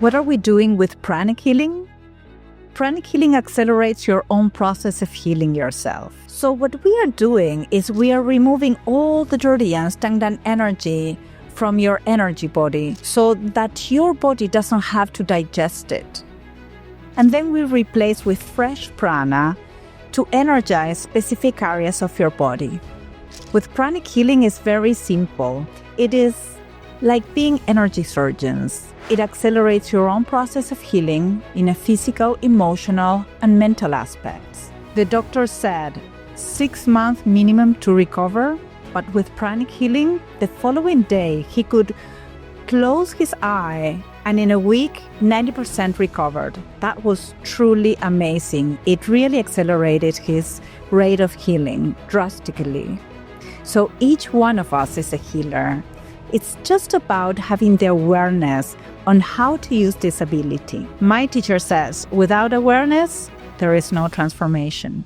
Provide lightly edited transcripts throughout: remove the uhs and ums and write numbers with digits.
What are we doing with pranic healing? Pranic healing accelerates your own process of healing yourself. So what we are doing is we are removing all the dirty and stagnant energy from your energy body so that your body doesn't have to digest it. And then we replace with fresh prana to energize specific areas of your body. With pranic healing, it's very simple. It is like being energy surgeons. It accelerates your own process of healing in a physical, emotional, and mental aspects. The doctor said 6 months minimum to recover, but with pranic healing, the following day he could close his eye and in a week, 90% recovered. That was truly amazing. It really accelerated his rate of healing drastically. So each one of us is a healer. It's just about having the awareness on how to use this ability. My teacher says, without awareness, there is no transformation.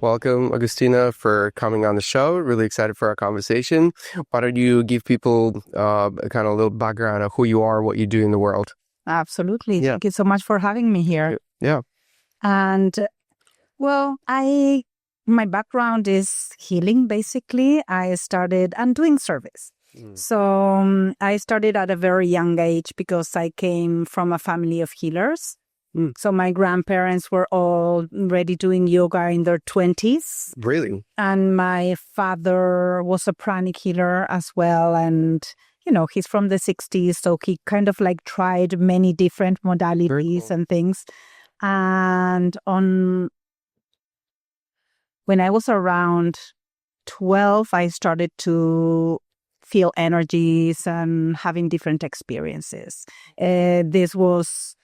Welcome, Agustina, for coming on the show. Really excited for our conversation. Why don't you give people a kind of a little background of who you are, what you do in the world? Absolutely. Yeah. Thank you so much for having me here. Yeah. And, well, my background is healing, basically. I'm doing service. So I started at a very young age because I came from a family of healers. So my grandparents were already doing yoga in their 20s. Really? And my father was a pranic healer as well. And, he's from the 60s. So he kind of like tried many different modalities and things. And when I was around 12, I started to feel energies and having different experiences. This was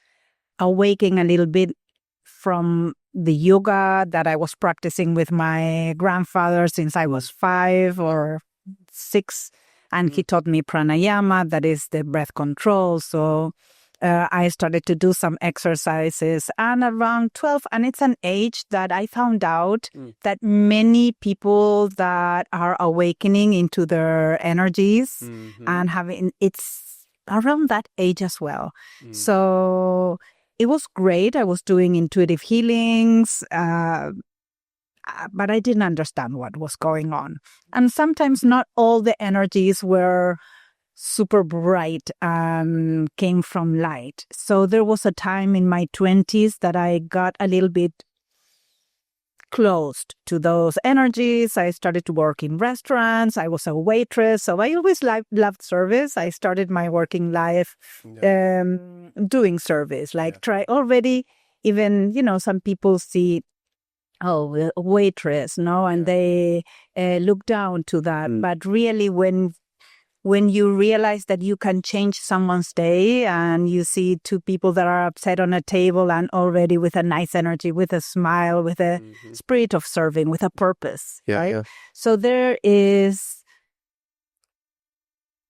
awakening a little bit from the yoga that I was practicing with my grandfather since I was 5 or 6. And he taught me pranayama, that is the breath control. So I started to do some exercises, and around 12, and it's an age that I found out that many people that are awakening into their energies and it's around that age as well. So it was great. I was doing intuitive healings, but I didn't understand what was going on. And sometimes not all the energies were super bright and came from light. So there was a time in my 20s that I got a little bit closed to those energies. I started to work in restaurants. I was a waitress. So I always loved service. I started my working life doing service. Try already, even, some people see, a waitress, and they look down to that. But really, when you realize that you can change someone's day and you see 2 people that are upset on a table and already with a nice energy, with a smile, with a spirit of serving, with a purpose, right? Yeah. So there is,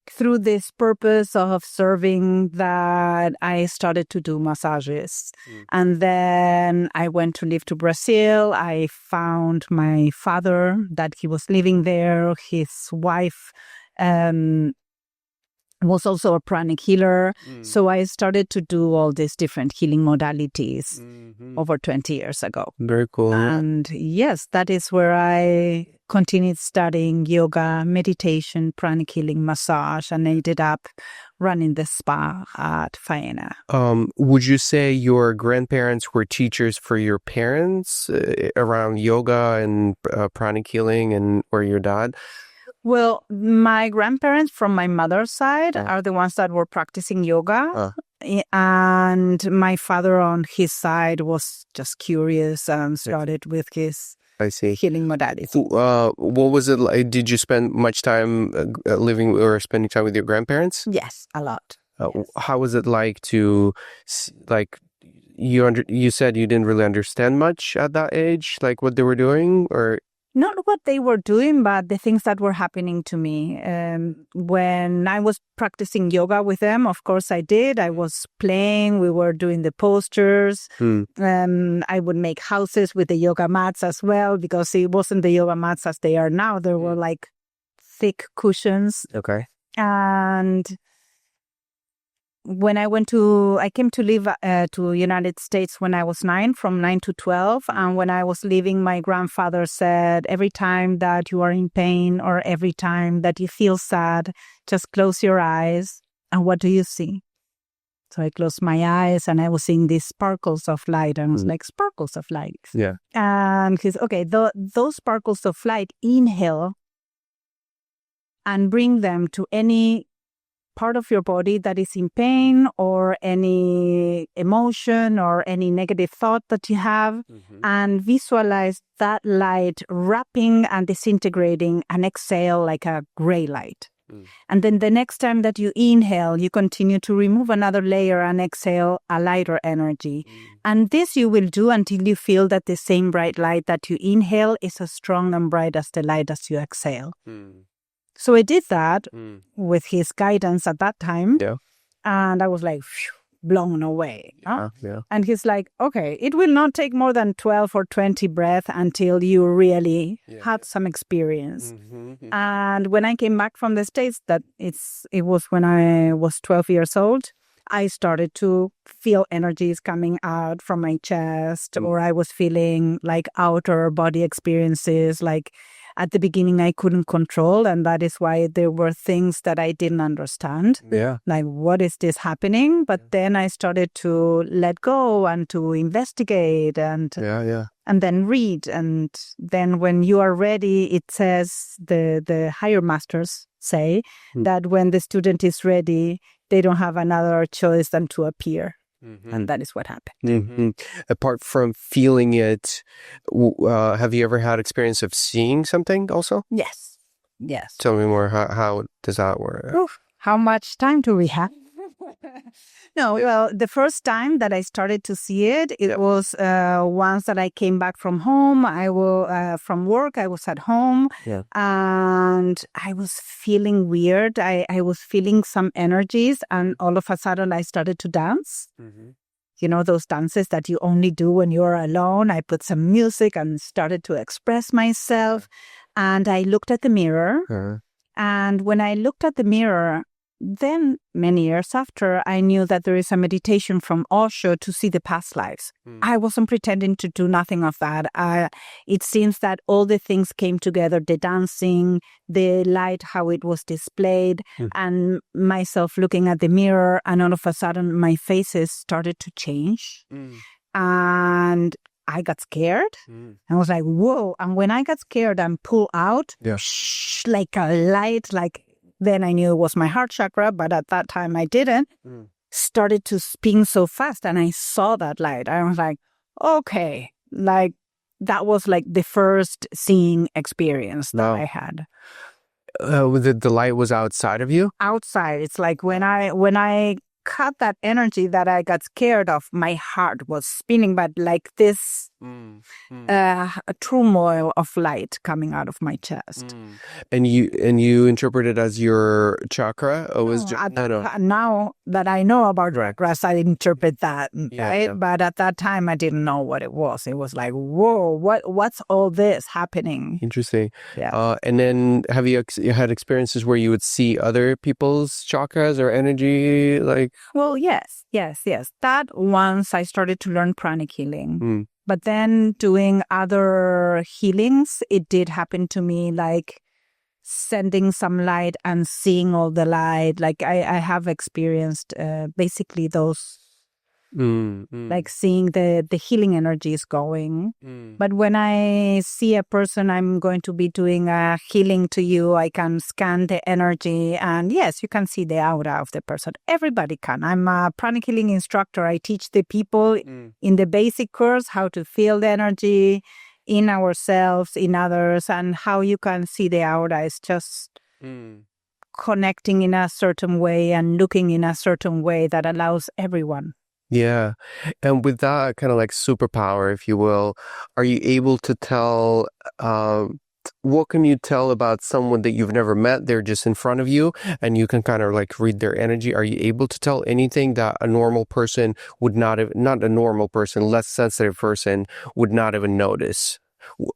through this purpose of serving, that I started to do massages. And then I went to live to Brazil. I found my father, that he was living there. His wife was also a pranic healer. So I started to do all these different healing modalities over 20 years ago. Very cool. And yes, that is where I continued studying yoga, meditation, pranic healing, massage, and ended up running the spa at Faena. Would you say your grandparents were teachers for your parents around yoga and pranic healing, or your dad? Well, my grandparents from my mother's side are the ones that were practicing yoga. And my father on his side was just curious and started with his healing modality. What was it like? Did you spend much time living or spending time with your grandparents? Yes, a lot. Yes. How was it like to, you said you didn't really understand much at that age, like what they were doing, or? Not what they were doing, but the things that were happening to me. When I was practicing yoga with them, of course I did. I was playing, we were doing the postures. I would make houses with the yoga mats as well, because it wasn't the yoga mats as they are now. There were thick cushions. Okay. And when I came to live to United States when I was 9, from 9 to 12. And when I was leaving, my grandfather said, every time that you are in pain or every time that you feel sad, just close your eyes. And what do you see? So I closed my eyes and I was seeing these sparkles of light. And I was like, sparkles of light. Yeah. And he's, okay, those sparkles of light, inhale and bring them to any part of your body that is in pain or any emotion or any negative thought that you have, and visualize that light wrapping and disintegrating and exhale like a gray light. And then the next time that you inhale, you continue to remove another layer and exhale a lighter energy. And this you will do until you feel that the same bright light that you inhale is as strong and bright as the light as you exhale. So I did that with his guidance at that time. Yeah. And I was like, phew, blown away. Yeah. And he's like, okay, it will not take more than 12 or 20 breaths until you really had some experience. And when I came back from the States, it was when I was 12 years old, I started to feel energies coming out from my chest, or I was feeling like outer body experiences, like at the beginning I couldn't control, and that is why there were things that I didn't understand. Yeah. Like, what is this happening? But then I started to let go and to investigate and then read. And then when you are ready, it says, the higher masters say that when the student is ready, they don't have another choice than to appear. And that is what happened. Apart from feeling it, have you ever had experience of seeing something also? Yes. Tell me more. How does that work? Oof, how much time do we have? No, well, the first time that I started to see it, it was once that I came back from home. From work, I was at home, and I was feeling weird. I was feeling some energies, and all of a sudden I started to dance. You know, those dances that you only do when you're alone. I put some music and started to express myself, and I looked at the mirror. And when I looked at the mirror, then many years after, I knew that there is a meditation from Osho to see the past lives. I wasn't pretending to do nothing of that. It seems that all the things came together, the dancing, the light, how it was displayed, and myself looking at the mirror, and all of a sudden my faces started to change. And I got scared. I was like, whoa. And when I got scared and pulled out, like a light, like, then I knew it was my heart chakra, but at that time I didn't. Started to spin so fast, and I saw that light. I was like, okay, like that was like the first seeing experience that I had. The light was outside of you? Outside. It's like when I caught that energy that I got scared of, my heart was spinning, but like this a turmoil of light coming out of my chest. And you interpret it as your chakra? Or was now that I know about chakras, I interpret that, right? But at that time, I didn't know what it was. It was like, whoa, what's all this happening? Interesting. And then have you had experiences where you would see other people's chakras or energy? Like, well, yes. That once I started to learn pranic healing. But then doing other healings, it did happen to me, like sending some light and seeing all the light. Like I have experienced basically those, like seeing the healing energies going. But when I see a person, I'm going to be doing a healing to you, I can scan the energy, and yes, you can see the aura of the person. Everybody can. I'm a pranic healing instructor. I teach the people in the basic course how to feel the energy in ourselves, in others, and how you can see the aura is just connecting in a certain way and looking in a certain way that allows everyone. Yeah. And with that kind of like superpower, if you will, are you able to tell, what can you tell about someone that you've never met? They're just in front of you and you can kind of like read their energy. Are you able to tell anything that a normal person would not have, not a normal person, less sensitive person would not even notice?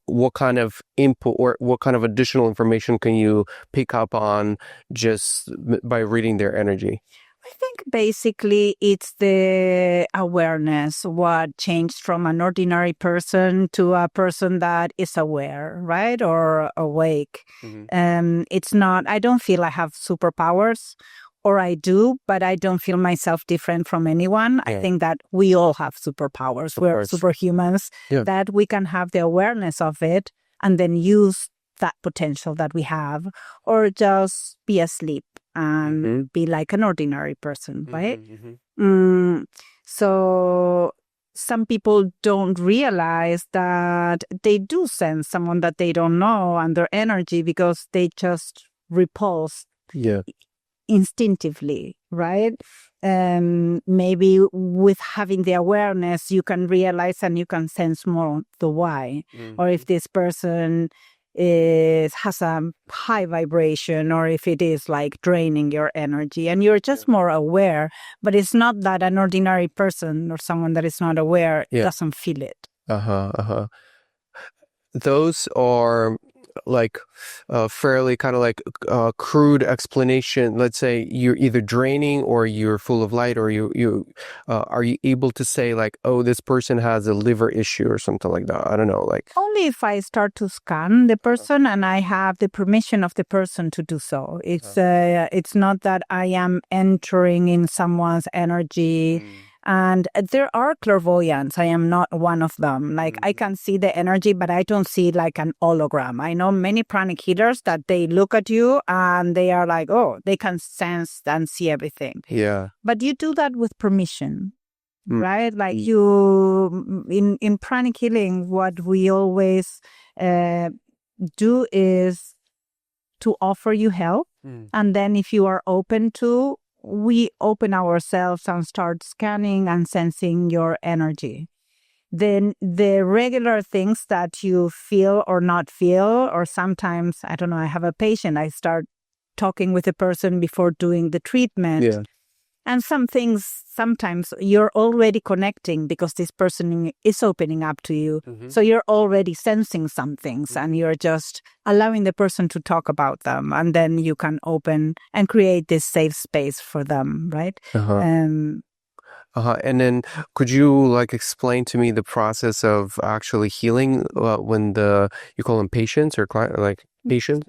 What kind of input or what kind of additional information can you pick up on just by reading their energy? I think basically it's the awareness, what changed from an ordinary person to a person that is aware, right? Or awake. It's not, I don't feel I have superpowers, or I do, but I don't feel myself different from anyone. I think that we all have superpowers. We're superhumans, that we can have the awareness of it and then use that potential that we have, or just be asleep and be like an ordinary person, right? So some people don't realize that they do sense someone that they don't know and their energy because they just repulse instinctively, right? Maybe with having the awareness, you can realize and you can sense more the why, or if this person has a high vibration, or if it is like draining your energy, and you're just more aware. But it's not that an ordinary person or someone that is not aware doesn't feel it. Those are like fairly kind of like crude explanation. Let's say you're either draining or you're full of light, or you are you able to say like, oh, this person has a liver issue or something like that? I don't know, like only if I start to scan the person and I have the permission of the person to do so. It's not that I am entering in someone's energy. And there are clairvoyants. I am not one of them. Like I can see the energy, but I don't see like an hologram. I know many pranic healers that they look at you and they are like, oh, they can sense and see everything. Yeah. But you do that with permission, right? Like you, in pranic healing, what we always do is to offer you help. And then if you are open to, we open ourselves and start scanning and sensing your energy. Then the regular things that you feel or not feel, or sometimes, I don't know, I have a patient, I start talking with a person before doing the treatment. Yeah. And some things, sometimes you're already connecting because this person is opening up to you. So you're already sensing some things and you're just allowing the person to talk about them. And then you can open and create this safe space for them, right? And then could you like explain to me the process of actually healing when you call them patients or client, like patients?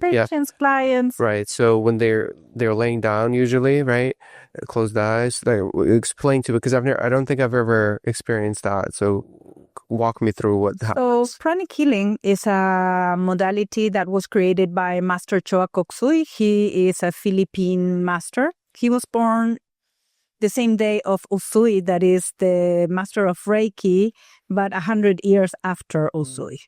Clients. Right. So when they're laying down usually, right? Closed eyes. Like, explain to me, because I don't think I've ever experienced that. So walk me through what happens. So pranic healing is a modality that was created by Master Choa Koksui. He is a Philippine master. He was born the same day of Usui, that is the master of Reiki, but 100 years after Usui.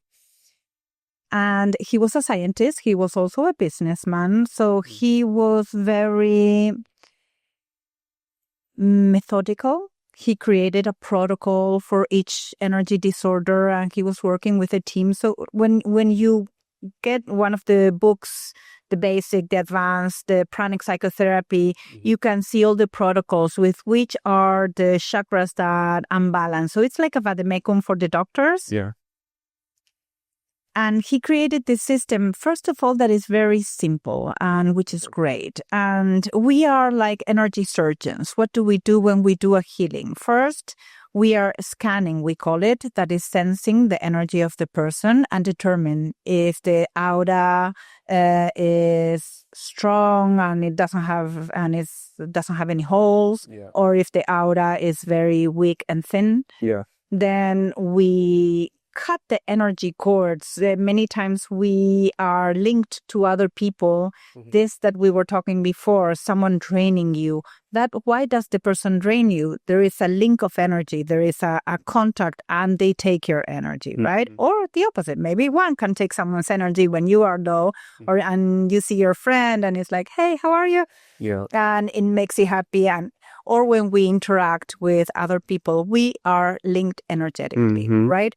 And he was a scientist. He was also a businessman. So he was very methodical. He created a protocol for each energy disorder, and he was working with a team. So when you get one of the books, the basic, the advanced, the pranic psychotherapy, you can see all the protocols with which are the chakras that unbalance. So it's like a vademecum for the doctors. Yeah. And he created this system, first of all, that is very simple, and which is great. And we are like energy surgeons. What do we do when we do a healing? First, we are scanning, we call it, that is sensing the energy of the person and determine if the aura is strong and it doesn't have any holes, or if the aura is very weak and thin. Yeah. Then we cut the energy cords. Many times we are linked to other people. This that we were talking before, someone draining you. Why does the person drain you? There is a link of energy. There is a contact, and they take your energy, right? Or the opposite. Maybe one can take someone's energy when you are low, and you see your friend and it's like, hey, how are you? Yeah. And it makes you happy. Or when we interact with other people, we are linked energetically, right?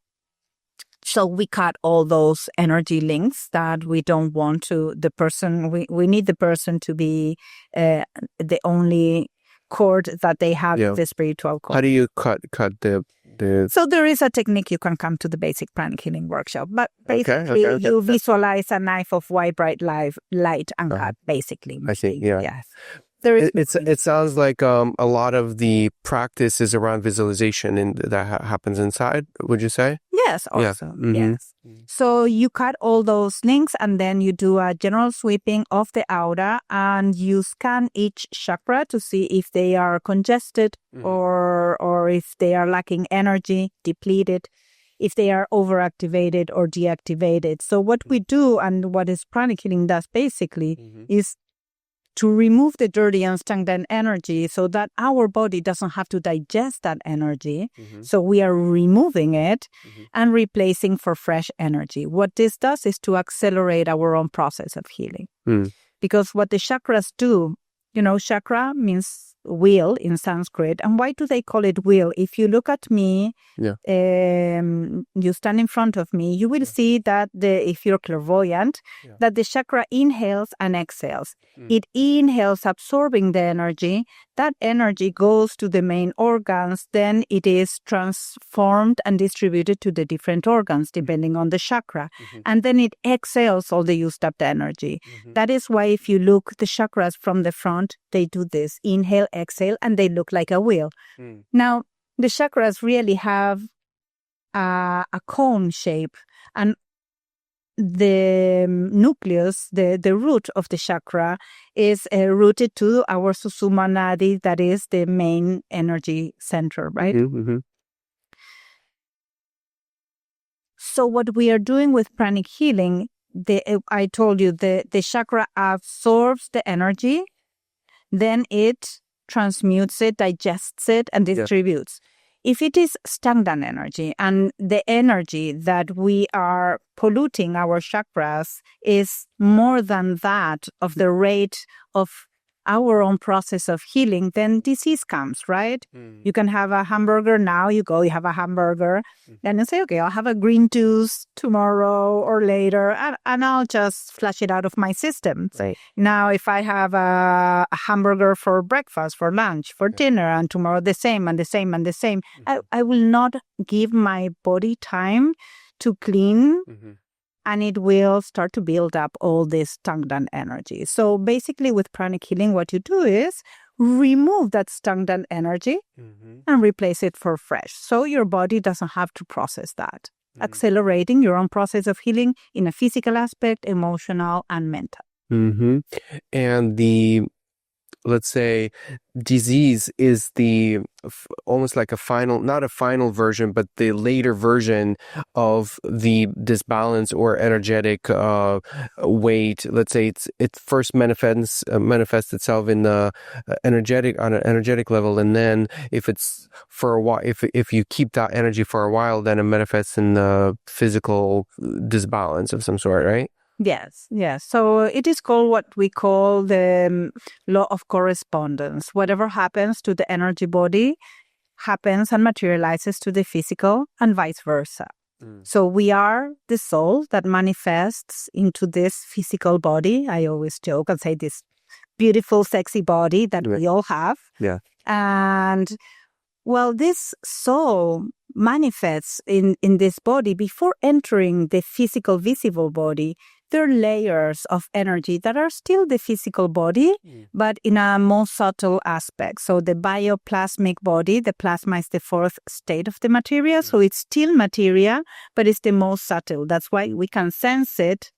So we cut all those energy links that we don't want to the person. We need the person to be the only cord that they have, the spiritual cord. How do you cut the... So there is a technique. You can come to the basic pranic healing workshop. But basically, you visualize a knife of white bright light and cut, basically. I see, yeah. Yes. there is. It sounds like a lot of the practice is around visualization and that happens inside, would you say? Yes, also. Yes. So you cut all those links and then you do a general sweeping of the aura and you scan each chakra to see if they are congested or if they are lacking energy, depleted, if they are overactivated or deactivated. So what we do and what is pranic healing does basically is to remove the dirty and stagnant energy so that our body doesn't have to digest that energy. So we are removing it and replacing for fresh energy. What this does is to accelerate our own process of healing. Because what the chakras do, chakra means wheel in Sanskrit. And why do they call it wheel? If you look at me, you stand in front of me, you will see that if you're clairvoyant, that the chakra inhales and exhales. It inhales, absorbing the energy. That energy goes to the main organs. Then it is transformed and distributed to the different organs, depending on the chakra. And then it exhales all the used up energy. That is why if you look the chakras from the front, they do this. Inhale, exhale, and they look like a wheel. Now, the chakras really have a cone shape, and the nucleus, the root of the chakra, is rooted to our Susuma Nadi, that is the main energy center, right? So what we are doing with pranic healing, I told you, the chakra absorbs the energy, then it transmutes it, digests it, and distributes. If it is stagnant energy and the energy that we are polluting our chakras is more than that of the rate of our own process of healing, then disease comes, right? You can have a hamburger now, you have a hamburger, and you say, okay, I'll have a green juice tomorrow or later, and I'll just flush it out of my system. Right. Now, if I have a hamburger for breakfast, for lunch, for dinner, and tomorrow the same and the same and the same, I will not give my body time to clean, and it will start to build up all this stagnant energy. So basically with pranic healing, what you do is remove that stagnant energy and replace it for fresh. So your body doesn't have to process that, accelerating your own process of healing in a physical aspect, emotional, and mental. And let's say, disease is almost like not a final version, but the later version of the disbalance or energetic weight. Let's say it first manifests itself in the on an energetic level, and then if it's for a while, if you keep that energy for a while, then it manifests in the physical disbalance of some sort, right? Yes. So it is called what we call the law of correspondence. Whatever happens to the energy body happens and materializes to the physical and vice versa. So we are the soul that manifests into this physical body. I always joke and say this beautiful, sexy body that we all have. And well, this soul manifests in this body before entering the physical, visible body. There are layers of energy that are still the physical body, but in a more subtle aspect. So the bioplasmic body, the plasma is the fourth state of the materia. So it's still materia, but it's the most subtle. That's why we can sense it.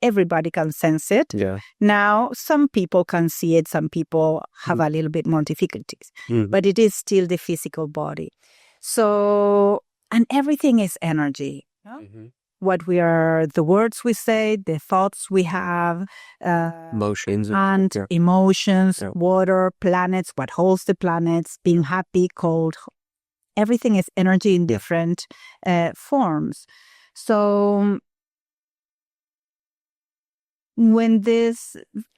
Everybody can sense it. Now, some people can see it. Some people have a little bit more difficulties. But it is still the physical body. So, and everything is energy. The words we say, the thoughts we have, emotions, water, planets, what holds the planets, being happy, cold. Everything is energy in different forms. So when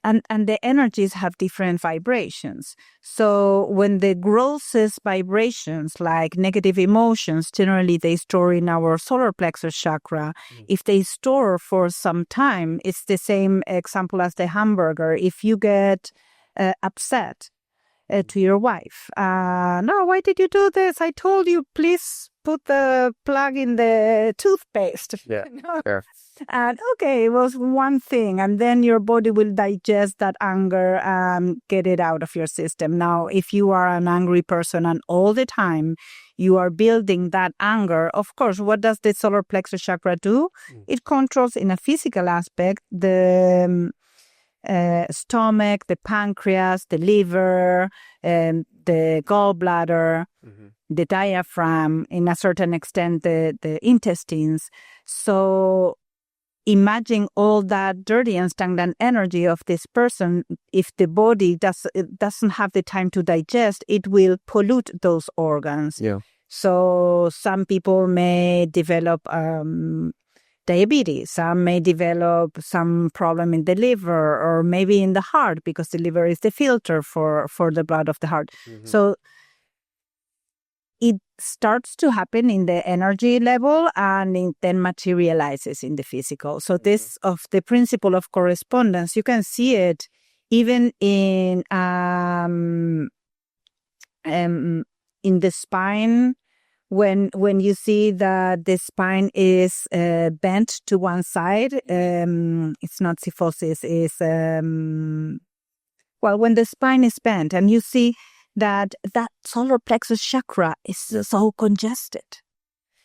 and the energies have different vibrations. So when the grossest vibrations, like negative emotions, generally they store in our solar plexus chakra. If they store for some time, it's the same example as the hamburger. If you get upset to your wife, no, why did you do this? I told you, please put the plug in the toothpaste. Fair. And okay, it was one thing, and then your body will digest that anger and get it out of your system. Now, if you are an angry person and all the time you are building that anger, of course, what does the solar plexus chakra do? It controls, in a physical aspect, the stomach, the pancreas, the liver, the gallbladder, the diaphragm, in a certain extent, the intestines. So imagine all that dirty and stagnant energy of this person. If the body doesn't have the time to digest, it will pollute those organs. Yeah. So some people may develop diabetes. Some may develop some problem in the liver or maybe in the heart, because the liver is the filter for the blood of the heart. So it starts to happen in the energy level, and it then materializes in the physical. So this of the principle of correspondence, you can see it even in the spine. When you see that the spine is bent to one side, it's not kyphosis, it's when the spine is bent and you see that solar plexus chakra is so congested,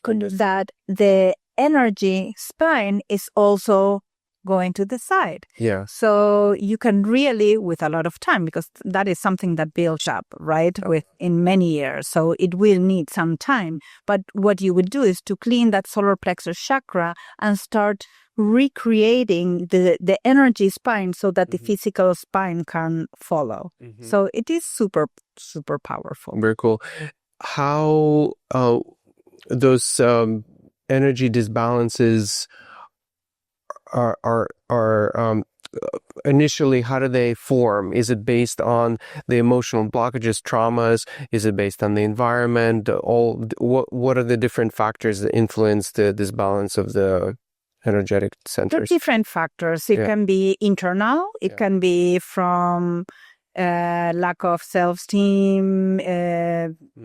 that the energy spine is also going to the side. Yeah. So you can really, with a lot of time, because that is something that builds up, right, in many years. So it will need some time. But what you would do is to clean that solar plexus chakra and start recreating the energy spine so that the physical spine can follow. So it is super, super powerful. Very cool. How those energy disbalances are initially, how do they form? Is it based on the emotional blockages, traumas? Is it based on the environment? What are the different factors that influence the disbalance of the energetic centers? There are different factors. It can be internal. It can be from lack of self-esteem,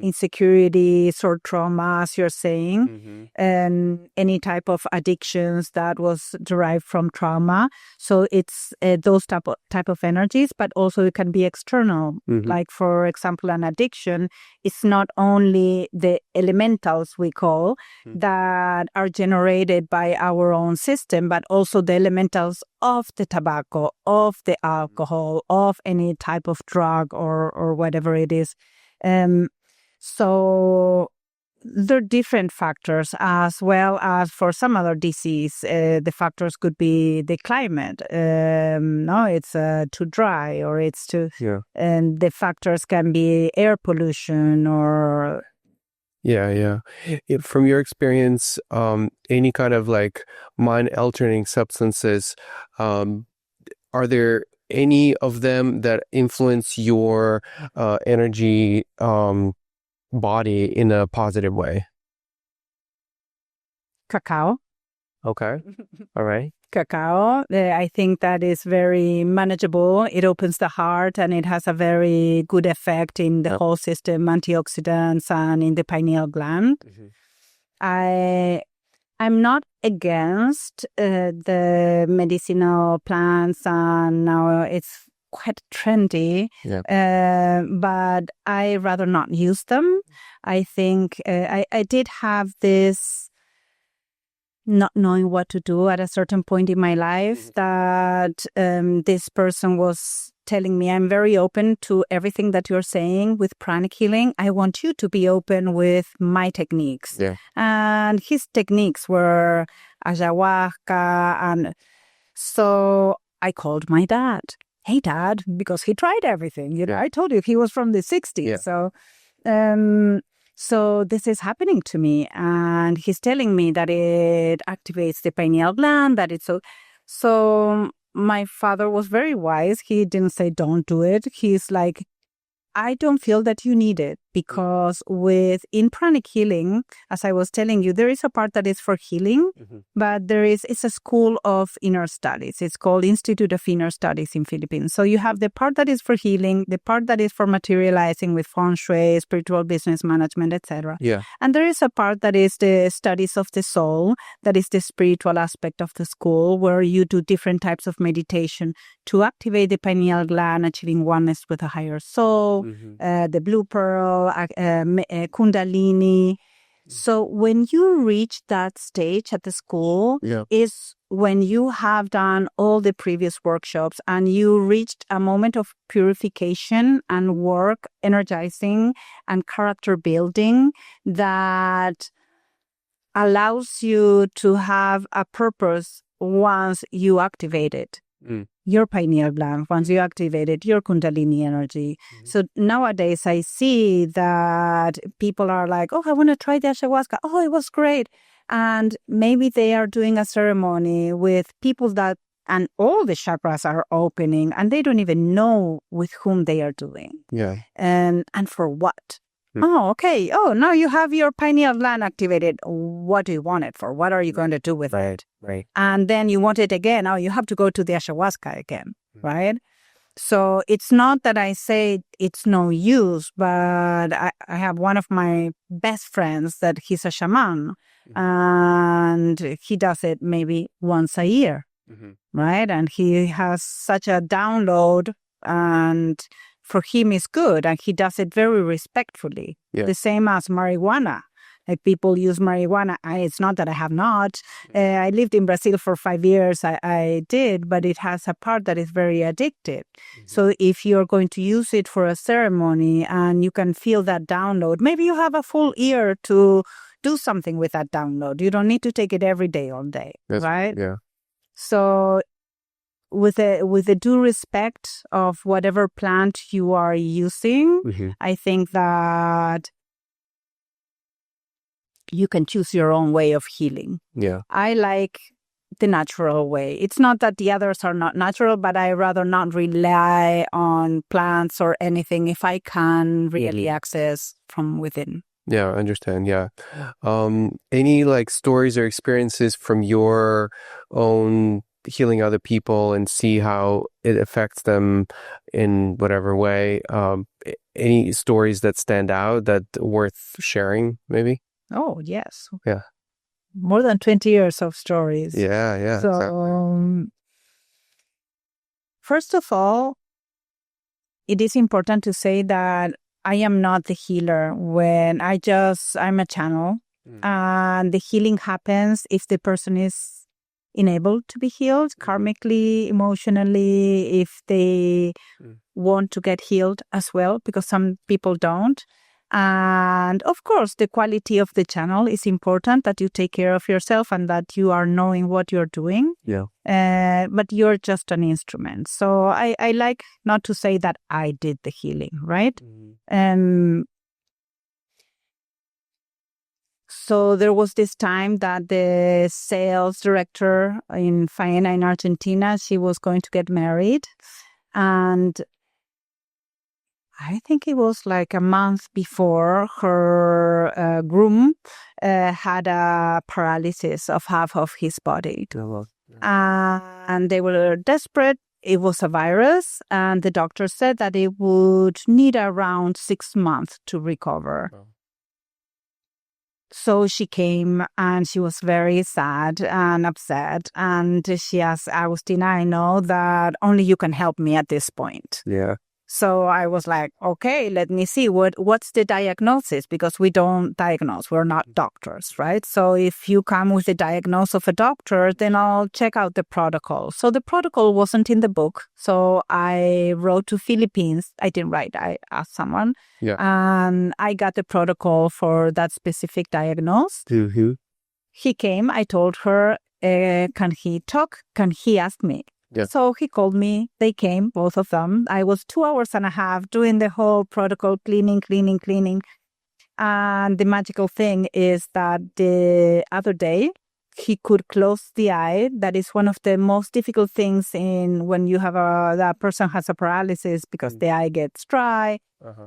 insecurities or trauma, as you're saying, and any type of addictions that was derived from trauma. So it's those type of energies, but also it can be external. Like, for example, an addiction is not only the elementals we call that are generated by our own system, but also the elementals of the tobacco, of the alcohol, of any type of drug or whatever it is. So there are different factors, as well as for some other disease. The factors could be the climate. No, it's too dry, or it's too... And the factors can be air pollution or... Yeah. From your experience, any kind of like mind-altering substances, are there any of them that influence your energy body in a positive way? Cacao. Okay. All right. Cacao, I think that is very manageable. It opens the heart and it has a very good effect in the whole system, antioxidants, and in the pineal gland. I'm not against the medicinal plants, and now it's quite trendy, but I rather not use them. I think I did have this not knowing what to do at a certain point in my life, that this person was telling me, I'm very open to everything that you're saying with pranic healing. I want you to be open with my techniques. And his techniques were ayahuasca. And so I called my dad. Hey, Dad, because he tried everything. You know, I told you he was from the 60s. So this is happening to me, and he's telling me that it activates the pineal gland, that it's so my father was very wise. He didn't say, don't do it. He's like, I don't feel that you need it, because in pranic healing, as I was telling you, there is a part that is for healing, but it's a school of inner studies. It's called Institute of Inner Studies in Philippines. So you have the part that is for healing, the part that is for materializing with feng shui, spiritual business management, etc. Yeah. And there is a part that is the studies of the soul, that is the spiritual aspect of the school, where you do different types of meditation to activate the pineal gland, achieving oneness with a higher soul, the blue pearl, kundalini. So when you reach that stage at the school is when you have done all the previous workshops and you reached a moment of purification and work, energizing and character building that allows you to have a purpose once you activate it. Your pineal gland, once you activated your kundalini energy. So nowadays I see that people are like, oh, I want to try the ayahuasca. Oh, it was great. And maybe they are doing a ceremony with people and all the chakras are opening and they don't even know with whom they are doing. Yeah. And for what? Oh, okay. Oh, now you have your pineal gland activated. What do you want it for? What are you going to do with it? Right. And then you want it again. Oh, you have to go to the ayahuasca again, right? So it's not that I say it's no use, but I have one of my best friends that he's a shaman and he does it maybe once a year, right? And he has such a download and for him it's good and he does it very respectfully. The same as marijuana. Like people use marijuana. It's not that I have not. I lived in Brazil for 5 years. I did, but it has a part that is very addictive. So if you're going to use it for a ceremony and you can feel that download, maybe you have a full year to do something with that download. You don't need to take it every day, all day, right? Yeah. So with a due respect of whatever plant you are using, I think that you can choose your own way of healing. Yeah. I like the natural way. It's not that the others are not natural, but I rather not rely on plants or anything if I can really access from within. Yeah, I understand. Yeah. Any like stories or experiences from your own healing other people and see how it affects them in whatever way? Any stories that stand out that worth sharing, maybe? Oh, yes. Yeah. More than 20 years of stories. Yeah. So, exactly. First of all, it is important to say that I am not the healer when I'm a channel and the healing happens if the person is enabled to be healed karmically, emotionally, if they want to get healed as well, because some people don't. And of course, the quality of the channel is important, that you take care of yourself and that you are knowing what you're doing. Yeah. But you're just an instrument. So I like not to say that I did the healing, right? So there was this time that the sales director in Faena in Argentina, she was going to get married. And I think it was like a month before, her groom had a paralysis of half of his body. And they were desperate. It was a virus. And the doctor said that it would need around 6 months to recover. Wow. So she came and she was very sad and upset. And she asked, Agustina, I know that only you can help me at this point. Yeah. So I was like, okay, let me see what's the diagnosis, because we don't diagnose. We're not doctors, right? So if you come with the diagnosis of a doctor, then I'll check out the protocol. So the protocol wasn't in the book. So I wrote to Philippines. I didn't write. I asked someone. Yeah. And I got the protocol for that specific diagnosis. Mm-hmm. He came. I told her, can he talk? Can he ask me? Yeah. So he called me. They came, both of them. I was 2.5 hours doing the whole protocol, cleaning. And the magical thing is that the other day, he could close the eye. That is one of the most difficult things in when you have that person has a paralysis, because the eye gets dry.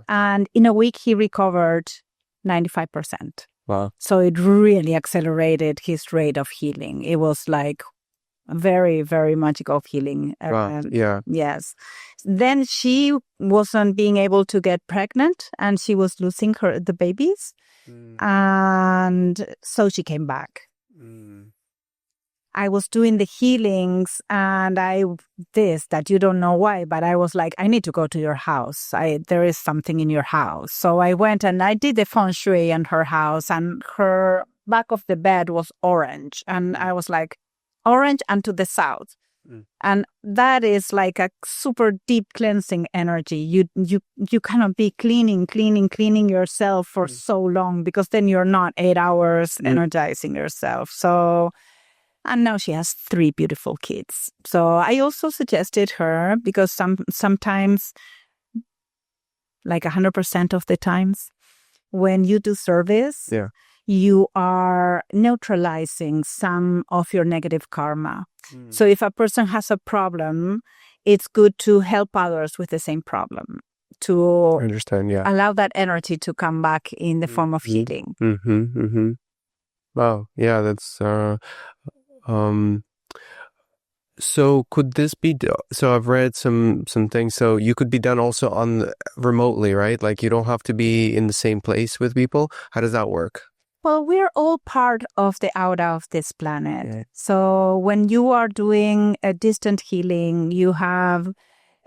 And in a week, he recovered 95%. Wow. So it really accelerated his rate of healing. It was like very, very magical healing. Wow. Yeah. Yes. Then she wasn't being able to get pregnant, and she was losing the babies. And so she came back. I was doing the healings, and that you don't know why, but I was like, I need to go to your house. There is something in your house. So I went and I did the feng shui in her house, and her back of the bed was orange. And I was like, orange and to the south. And that is like a super deep cleansing energy. You cannot be cleaning yourself for so long, because then you're not 8 hours energizing yourself. So, and now she has 3 beautiful kids. So I also suggested her, because sometimes, like 100% of the times, when you do service, you are neutralizing some of your negative karma. So if a person has a problem, it's good to help others with the same problem, to understand, allow that energy to come back in the form of healing. Wow. Yeah, that's so could this be so I've read some things, so you could be done also on remotely, right? Like you don't have to be in the same place with people. How does that work? Well, we're all part of the aura of this planet. So when you are doing a distant healing, you have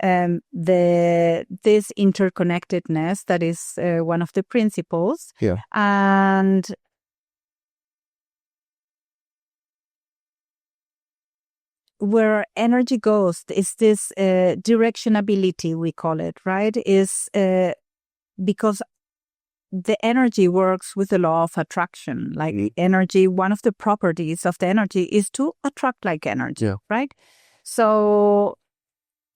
this interconnectedness that is one of the principles. And where energy goes is this directionability, we call it, right? Is because the energy works with the law of attraction. Like energy, one of the properties of the energy is to attract like energy, right? So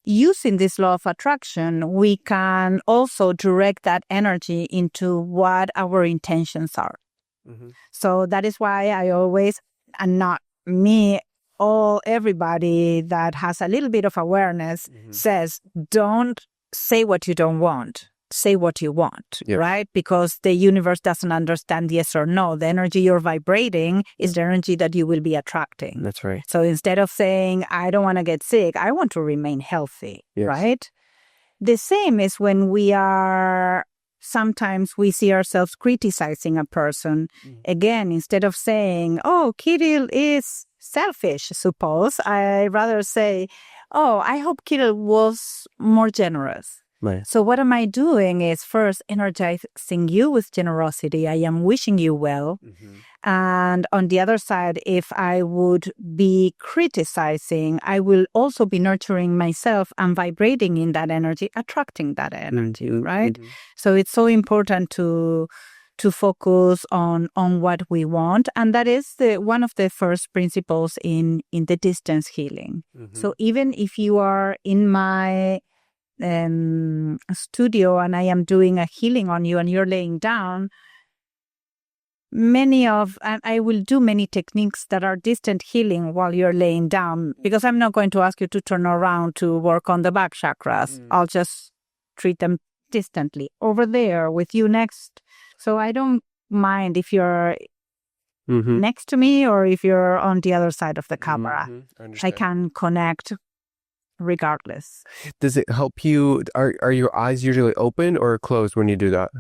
using this law of attraction, we can also direct that energy into what our intentions are. So that is why I always, and not me, everybody that has a little bit of awareness says, don't say what you don't want. Say what you want, right? Because the universe doesn't understand yes or no. The energy you're vibrating is the energy that you will be attracting. That's right. So instead of saying, I don't want to get sick, I want to remain healthy, right? The same is when sometimes we see ourselves criticizing a person. Again, instead of saying, oh, Kirill is selfish, suppose, I rather say, oh, I hope Kirill was more generous. So what am I doing is first energizing you with generosity. I am wishing you well. And on the other side, if I would be criticizing, I will also be nurturing myself and vibrating in that energy, attracting that energy, right? So it's so important to focus on what we want. And that is one of the first principles in the distance healing. So even if you are in my studio and I am doing a healing on you and you're laying down, I will do many techniques that are distant healing while you're laying down, because I'm not going to ask you to turn around to work on the back chakras. I'll just treat them distantly over there with you next. So I don't mind if you're next to me or if you're on the other side of the camera. I can connect regardless. Does it help you? Are your eyes usually open or closed when you do that?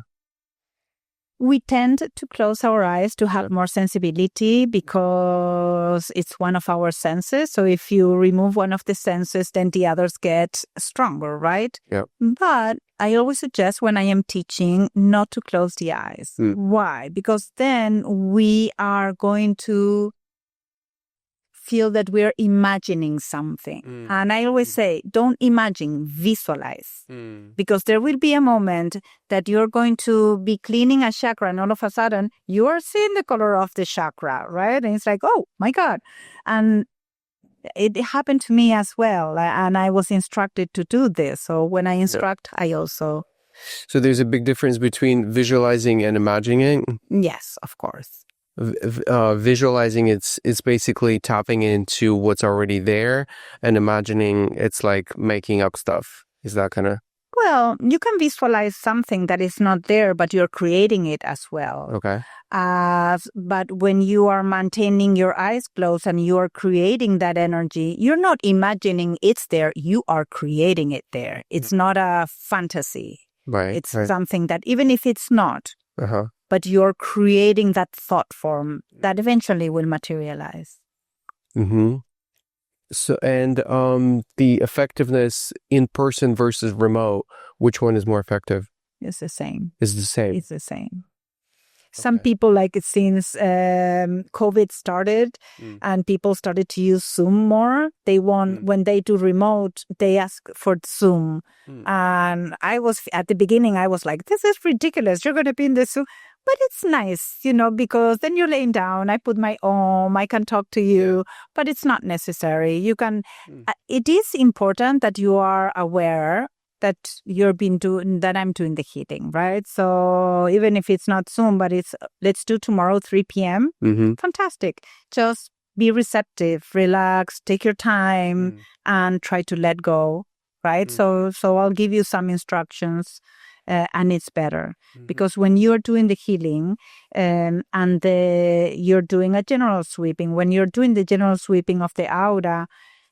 We tend to close our eyes to have more sensibility because it's one of our senses. So if you remove one of the senses, then the others get stronger, right? But I always suggest when I am teaching not to close the eyes. Why? Because then we are going to feel that we're imagining something. And I always say, don't imagine, visualize. Because there will be a moment that you're going to be cleaning a chakra and all of a sudden you are seeing the color of the chakra, right? And it's like, oh my God. And it happened to me as well. And I was instructed to do this. So when I instruct, I also... So there's a big difference between visualizing and imagining? Yes, of course. visualizing it's basically tapping into what's already there and imagining it's like making up stuff. Is that kind of Well, you can visualize something that is not there, but you're creating it as well. okay? But when you are maintaining your eyes closed and you are creating that energy, you're not imagining it's there. You are creating it there. It's not a fantasy. Right. It's something that even if it's not, but you're creating that thought form that eventually will materialize. Mm-hmm. So, and the effectiveness in person versus remote, which one is more effective? It's the same. It's the same. It's the same. Some people, like since COVID started and people started to use Zoom more, they want, when they do remote, they ask for Zoom. And at the beginning, I was like, this is ridiculous. You're going to be in the Zoom. But it's nice, because then you're laying down. I put my arm, I can talk to you, but it's not necessary. You can, it is important that you are aware that that I'm doing the heating, right? So even if it's not Zoom, but let's do tomorrow, 3 p.m. Fantastic. Just be receptive, relax, take your time and try to let go, right? So I'll give you some instructions. And it's better because when you're doing the healing and you're doing a general sweeping, when you're doing the general sweeping of the aura,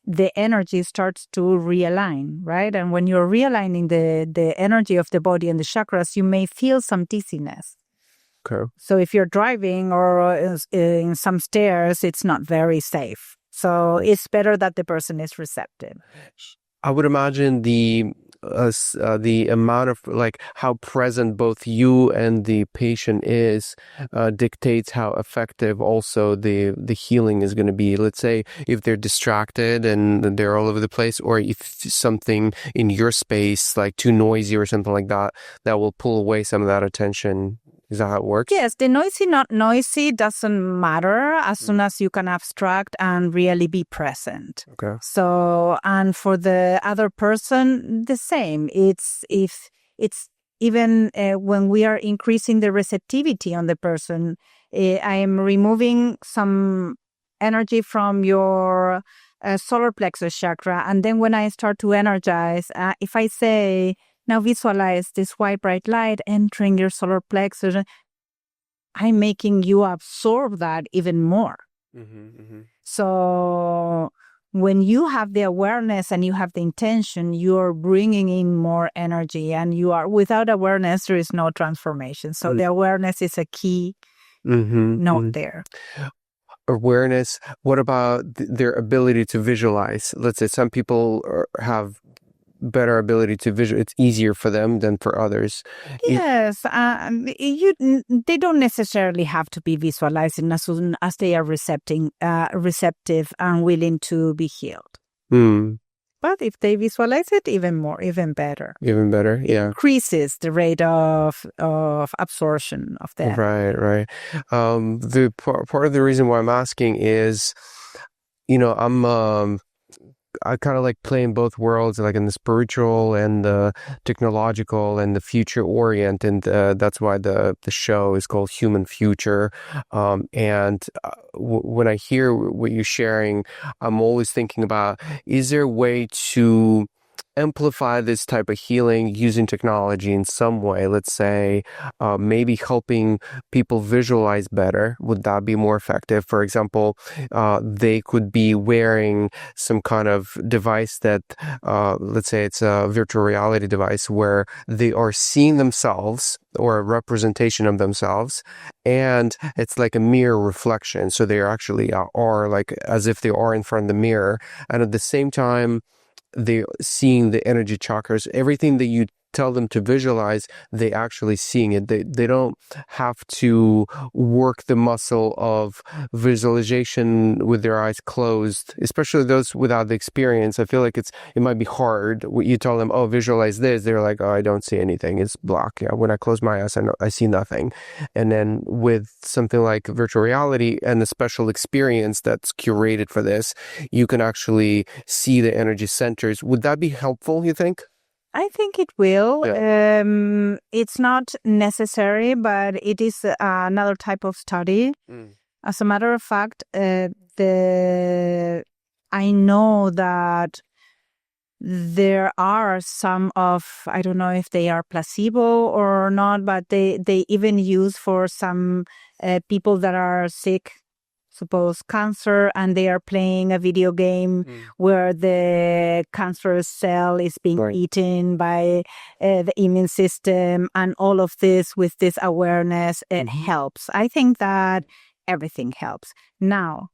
the energy starts to realign, right? And when you're realigning the energy of the body and the chakras, you may feel some dizziness. Okay. So if you're driving or in some stairs, it's not very safe. So it's better that the person is receptive. I would imagine the amount of like how present both you and the patient is dictates how effective also the healing is going to be. Let's say if they're distracted and they're all over the place, or if something in your space like too noisy or something like that, that will pull away some of that attention. Is that how it works? Yes, the noisy, not noisy doesn't matter as soon as you can abstract and really be present. Okay. So, and for the other person, the same. It's even when we are increasing the receptivity on the person, I am removing some energy from your solar plexus chakra. And then when I start to energize, if I say, now visualize this white bright light entering your solar plexus, I'm making you absorb that even more. So when you have the awareness and you have the intention, you're bringing in more energy, and without awareness, there is no transformation. So the awareness is a key note there. Awareness. What about their ability to visualize? Let's say some people have better ability to visualize. It's easier for them than for others. Yes, they don't necessarily have to be visualizing as soon as they are receptive and willing to be healed. But if they visualize it, even more, even better. Even better, yeah. It increases the rate of absorption of that. Right. The part of the reason why I'm asking is, I kind of like playing both worlds, like in the spiritual and the technological and the future orient, and that's why the show is called Human Future. And when I hear what you're sharing, I'm always thinking about, is there a way to amplify this type of healing using technology in some way? Let's say maybe helping people visualize better. Would that be more effective? For example, they could be wearing some kind of device that, let's say it's a virtual reality device where they are seeing themselves or a representation of themselves, and it's like a mirror reflection. So they actually are like as if they are in front of the mirror, and at the same time they're seeing the energy chakras. Everything that you tell them to visualize, they actually seeing it. They don't have to work the muscle of visualization with their eyes closed, especially those without the experience. I feel like it might be hard. You tell them, oh, visualize this. They're like, oh, I don't see anything. It's black. Yeah, when I close my eyes, I see nothing. And then with something like virtual reality and a special experience that's curated for this, you can actually see the energy centers. Would that be helpful, you think? I think it will. Yeah. It's not necessary, but it is another type of study. As a matter of fact, I know that there are some of, I don't know if they are placebo or not, but they even use for some people that are sick, suppose cancer, and they are playing a video game where the cancerous cell is being eaten by the immune system, and all of this with this awareness, it helps. I think that everything helps. Now,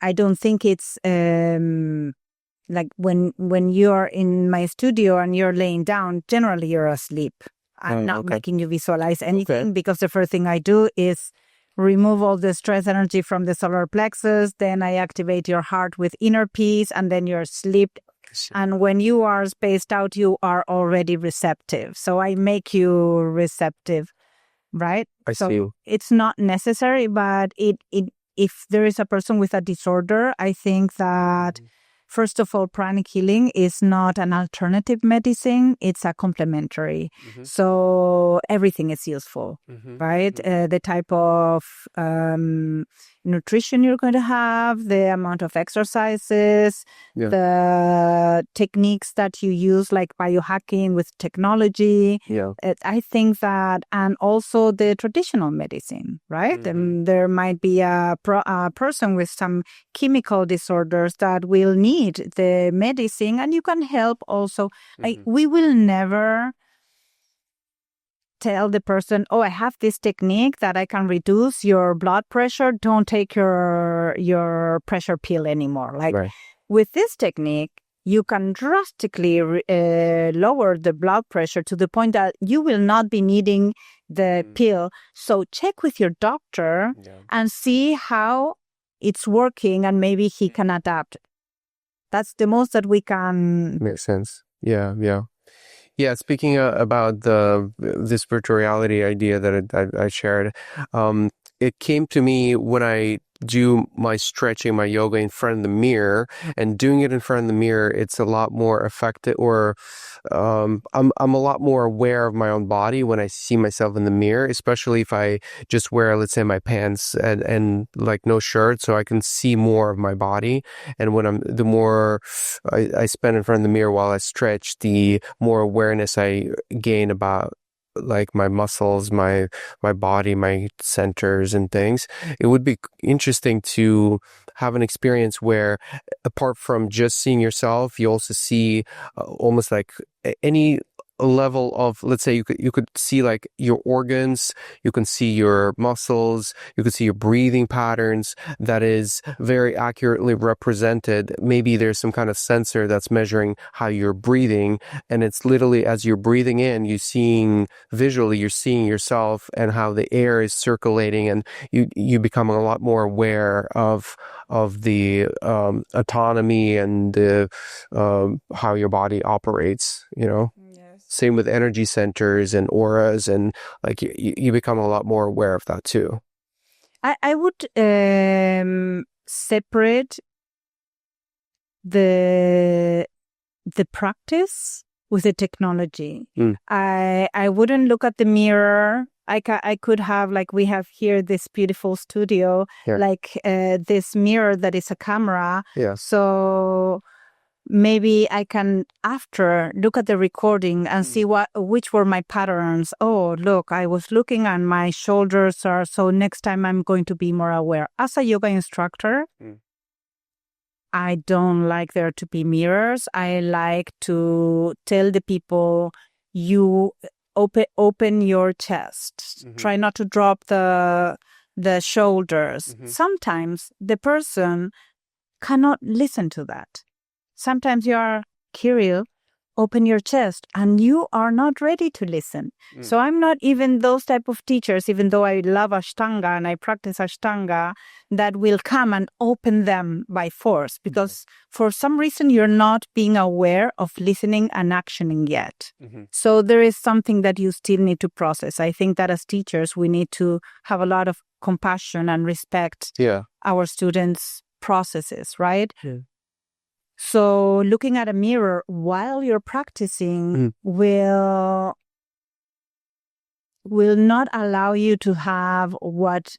I don't think it's like when you're in my studio and you're laying down, generally you're asleep. I'm not making you visualize anything because the first thing I do is remove all the stress energy from the solar plexus. Then I activate your heart with inner peace, and then you're asleep. And when you are spaced out, you are already receptive. So I make you receptive, right? I see. It's not necessary, but if there is a person with a disorder, I think that first of all, pranic healing is not an alternative medicine. It's a complementary. So everything is useful, right? The type of nutrition you're going to have, the amount of exercises, the techniques that you use, like biohacking with technology. I think that, and also the traditional medicine, right? And there might be a person with some chemical disorders that will need the medicine, and you can help also. We will never tell the person, oh, I have this technique that I can reduce your blood pressure. Don't take your pressure pill anymore. Like with this technique, you can drastically lower the blood pressure to the point that you will not be needing the pill. So check with your doctor and see how it's working, and maybe he can adapt. That's the most that we can. Makes sense. Yeah. Speaking about the spiritual reality idea that I shared, it came to me when I do my stretching, my yoga in front of the mirror, and doing it in front of the mirror, it's a lot more effective, or I'm a lot more aware of my own body when I see myself in the mirror, especially if I just wear, let's say, my pants and like no shirt, so I can see more of my body. And when the more I spend in front of the mirror while I stretch, the more awareness I gain about like my muscles, my body, my centers and things. It would be interesting to have an experience where, apart from just seeing yourself, you also see almost like any level of, let's say, you could see like your organs, you can see your muscles, you can see your breathing patterns that is very accurately represented. Maybe there's some kind of sensor that's measuring how you're breathing, and it's literally as you're breathing in, you're seeing yourself and how the air is circulating, and you become a lot more aware of the autonomy and the how your body operates, Same with energy centers and auras, and like you become a lot more aware of that too. I would separate the practice with the technology. I wouldn't look at the mirror. I could have, like we have here, this beautiful studio, like this mirror that is a camera. So maybe I can, after, look at the recording and see which were my patterns. Oh, look, I was looking and my shoulders are, so next time I'm going to be more aware. As a yoga instructor, I don't like there to be mirrors. I like to tell the people, you open your chest. Try not to drop the shoulders. Sometimes the person cannot listen to that. Sometimes you are curious, open your chest, and you are not ready to listen. So I'm not even those type of teachers, even though I love Ashtanga and I practice Ashtanga, that will come and open them by force, because for some reason you're not being aware of listening and actioning yet. So there is something that you still need to process. I think that as teachers, we need to have a lot of compassion and respect our students' processes, right? So looking at a mirror while you're practicing will not allow you to have what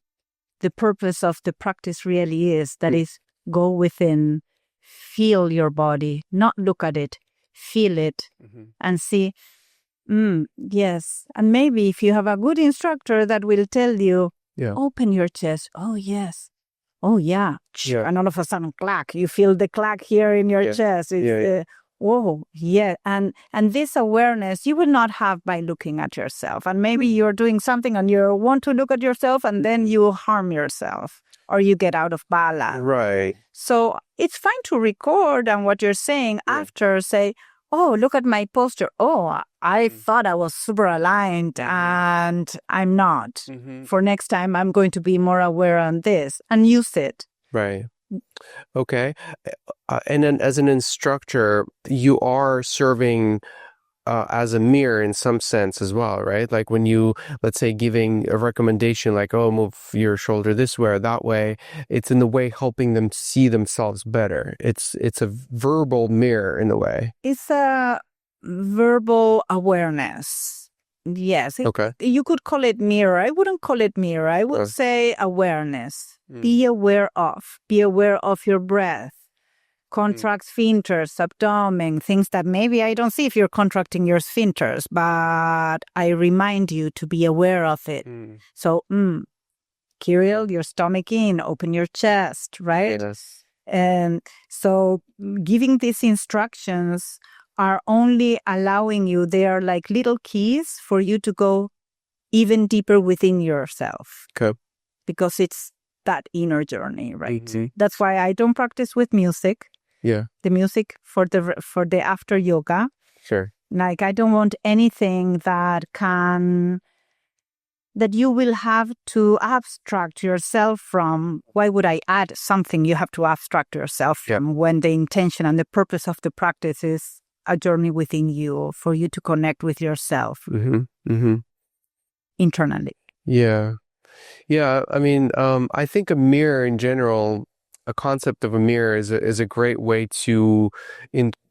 the purpose of the practice really is. That is, go within, feel your body, not look at it, feel it, and see, yes. And maybe if you have a good instructor that will tell you, open your chest. Oh, yes. Oh, yeah. And all of a sudden, clack. You feel the clack here in your chest. It's, whoa, yeah. And this awareness you will not have by looking at yourself. And maybe you're doing something and you want to look at yourself and then you harm yourself or you get out of balance. Right. So it's fine to record and what you're saying after say, oh, look at my posture. Oh, I thought I was super aligned and I'm not. For next time, I'm going to be more aware on this and use it. Right. Okay. And then as an instructor, you are serving as a mirror in some sense as well, right? Like when you, let's say, giving a recommendation like, oh, move your shoulder this way or that way, it's in the way helping them see themselves better. It's a verbal mirror in a way. It's a verbal awareness. Yes. Okay. You could call it mirror. I wouldn't call it mirror. I would say awareness. Be aware of. Be aware of your breath. Contract sphincters, abdomen, things that maybe I don't see if you're contracting your sphincters, but I remind you to be aware of it. So, Kirill, your stomach in, open your chest, right? Yes. And so giving these instructions are only allowing you, they are like little keys for you to go even deeper within yourself. Okay. Because it's that inner journey, right? That's why I don't practice with music. Yeah. The music for the after yoga. Sure. Like I don't want anything that you will have to abstract yourself from. Why would I add something you have to abstract yourself from when the intention and the purpose of the practice is a journey within you for you to connect with yourself internally? Yeah. Yeah. I mean, I think a mirror in general, a concept of a mirror is a great way to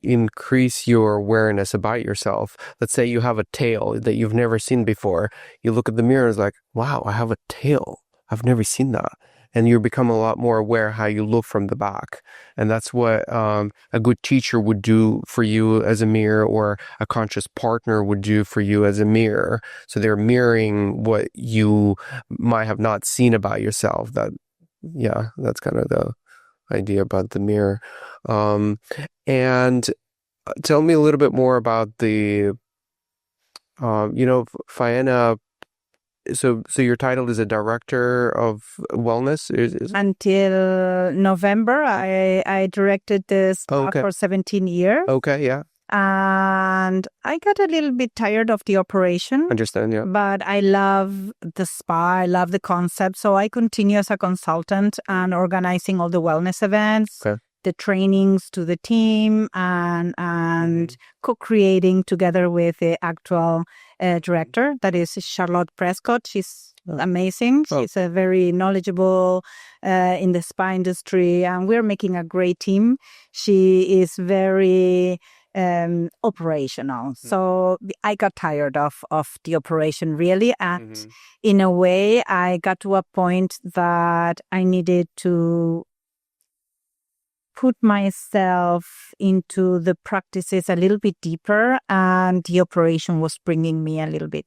increase your awareness about yourself. Let's say you have a tail that you've never seen before. You look at the mirror and it's like, wow, I have a tail. I've never seen that. And you become a lot more aware how you look from the back. And that's what a good teacher would do for you as a mirror, or a conscious partner would do for you as a mirror. So they're mirroring what you might have not seen about yourself. That's kind of the idea about the mirror. And tell me a little bit more about the, Faena. So your title is a director of wellness? Until November, I directed this for 17 years. Okay, yeah. And I got a little bit tired of the operation. Understand, yeah. But I love the spa. I love the concept. So I continue as a consultant and organizing all the wellness events, the trainings to the team, and co-creating together with the actual director. That is Charlotte Prescott. She's amazing. She's a very knowledgeable in the spa industry. And we're making a great team. She is very operational. So I got tired of the operation really. And in a way, I got to a point that I needed to put myself into the practices a little bit deeper, and the operation was bringing me a little bit.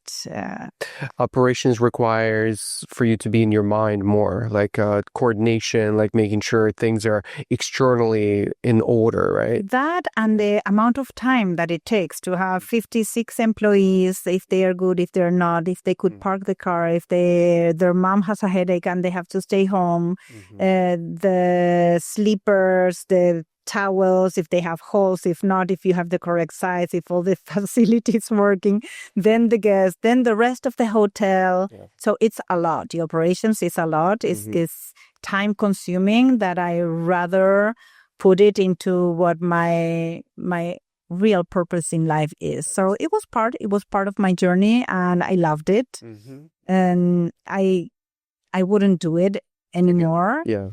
Operations requires for you to be in your mind more, like coordination, like making sure things are externally in order, right? That and the amount of time that it takes to have 56 employees, if they are good, if they're not, if they could park the car, if their mom has a headache and they have to stay home, the sleepers, the towels, if they have holes, if not, if you have the correct size, if all the facilities working, then the guests, then the rest of the hotel. So it's a lot. The operations is a lot. It's time consuming that I rather put it into what my real purpose in life is. So it was part of my journey, and I loved it. And I wouldn't do it anymore. Yeah.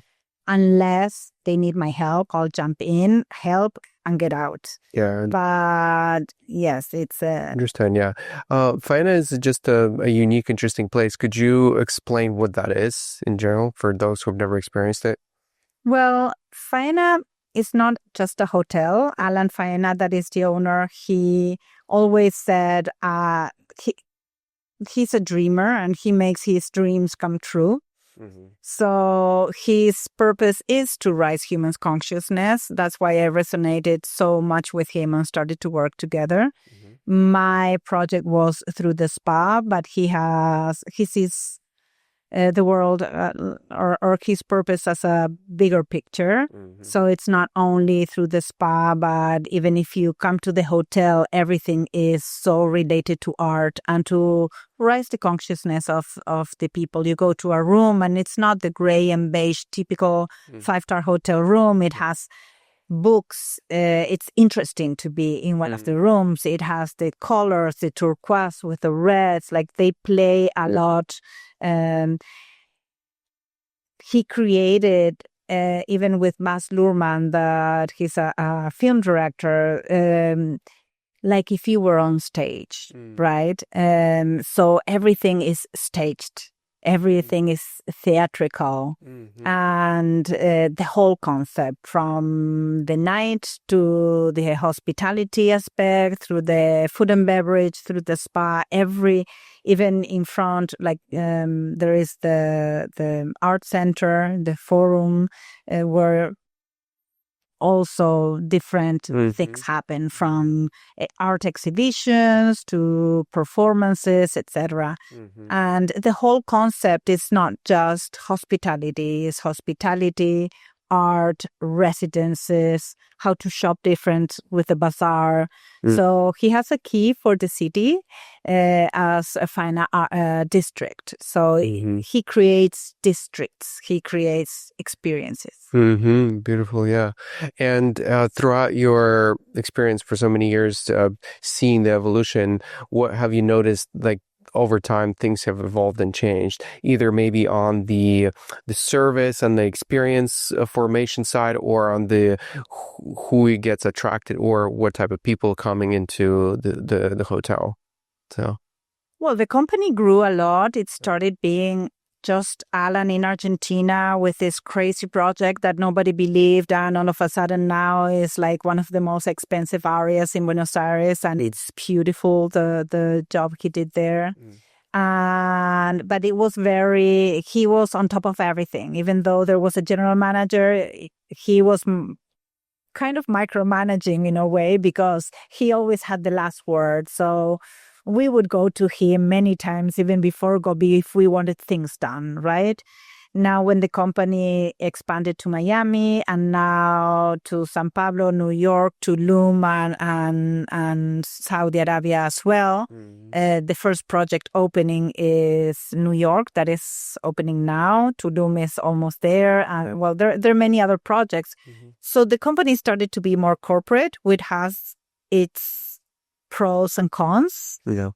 unless they need my help, I'll jump in, help, and get out. Yeah. But yes, it's Understand, yeah. Faena is just a unique, interesting place. Could you explain what that is in general for those who have never experienced it? Well, Faena is not just a hotel. Alan Faena, that is the owner, he always said he's a dreamer and he makes his dreams come true. So his purpose is to raise humans' consciousness. That's why I resonated so much with him and started to work together. My project was through the spa, but he sees the world or his purpose as a bigger picture. So it's not only through the spa, but even if you come to the hotel, everything is so related to art and to raise the consciousness of the people. You go to a room and it's not the gray and beige typical 5-star hotel room. It has books. It's interesting to be in one of the rooms. It has the colors, the turquoise with the reds, like they play a lot. He created, even with Baz Luhrmann, that he's a film director, like if you were on stage, right? So everything is staged. Everything is theatrical. And the whole concept, from the night to the hospitality aspect, through the food and beverage, through the spa, even in front, like there is the art center, the forum, where also different things happen, from art exhibitions to performances, etc. And the whole concept is not just hospitality, it's hospitality, art, residences, how to shop different with the bazaar. So he has a key for the city as a Faena district. So he creates districts, he creates experiences. Beautiful, yeah. And throughout your experience for so many years, seeing the evolution, what have you noticed, like, over time things have evolved and changed, either maybe on the service and the experience formation side, or on the who gets attracted, or what type of people coming into the hotel? So, well, the company grew a lot. It started being just Alan in Argentina with this crazy project that nobody believed, and all of a sudden now is like one of the most expensive areas in Buenos Aires, and it's beautiful, the job he did there. But it was he was on top of everything. Even though there was a general manager, he was kind of micromanaging in a way, because he always had the last word. So we would go to him many times, even before Gobi, if we wanted things done, right? Now, when the company expanded to Miami and now to San Pablo, New York, Tulum, and Saudi Arabia as well, the first project opening is New York. That is opening now. Tulum is almost there. Well, there are many other projects. So the company started to be more corporate, which has its pros and cons. yeah.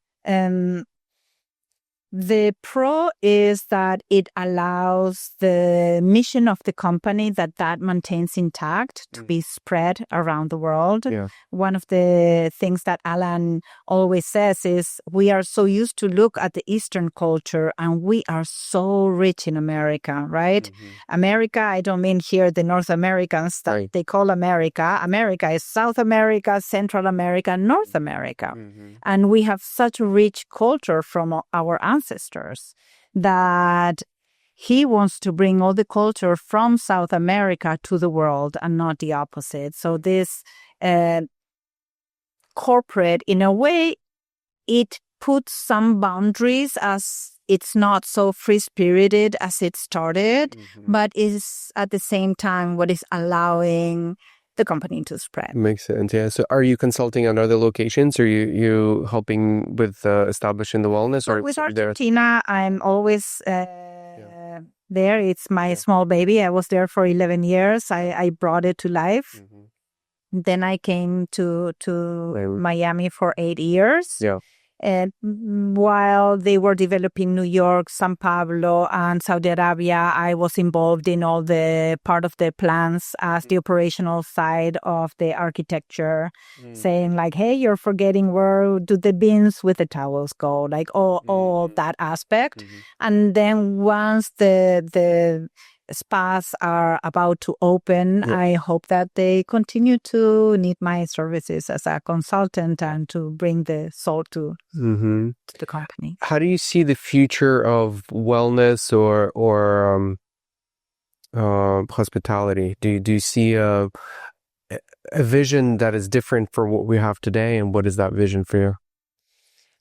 The pro is that it allows the mission of the company that maintains intact to be spread around the world. Yeah. One of the things that Alan always says is we are so used to look at the Eastern culture, and we are so rich in America, right? America, I don't mean here the North Americans that they call America. America is South America, Central America, North America. And we have such a rich culture from our ancestors that he wants to bring all the culture from South America to the world and not the opposite. So this corporate, in a way, it puts some boundaries, as it's not so free-spirited as it started, but is at the same time what is allowing the company to spread. Makes sense, yeah. So are you consulting on other locations? Or you helping with establishing the wellness? Or with Argentina, I'm always there. It's my small baby. I was there for 11 years. I brought it to life. Then I came to Miami for 8 years. Yeah. while they were developing New York, San Pablo, and Saudi Arabia, I was involved in all the part of the plans as the operational side of the architecture, saying like, hey, you're forgetting where do the bins with the towels go, like all that aspect. And then once the spas are about to open, I hope that they continue to need my services as a consultant and to bring the soul to the company. How do you see the future of wellness or hospitality? Do you see a vision that is different for what we have today, and what is that vision for you?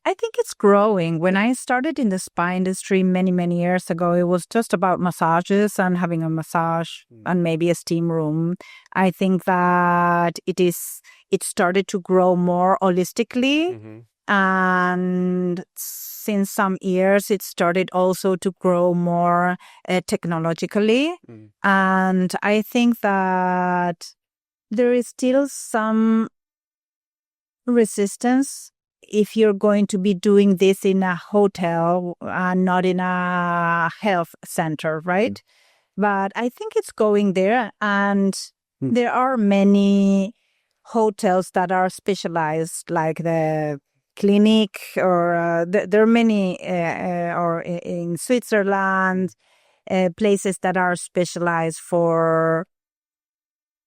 I think it's growing. When I started in the spa industry many, many years ago, it was just about massages and having a massage and maybe a steam room. I think that it started to grow more holistically. And since some years, it started also to grow more technologically. And I think that there is still some resistance if you're going to be doing this in a hotel and not in a health center, right? But I think it's going there. And there are many hotels that are specialized, like the clinic, or there are many, or in Switzerland, places that are specialized for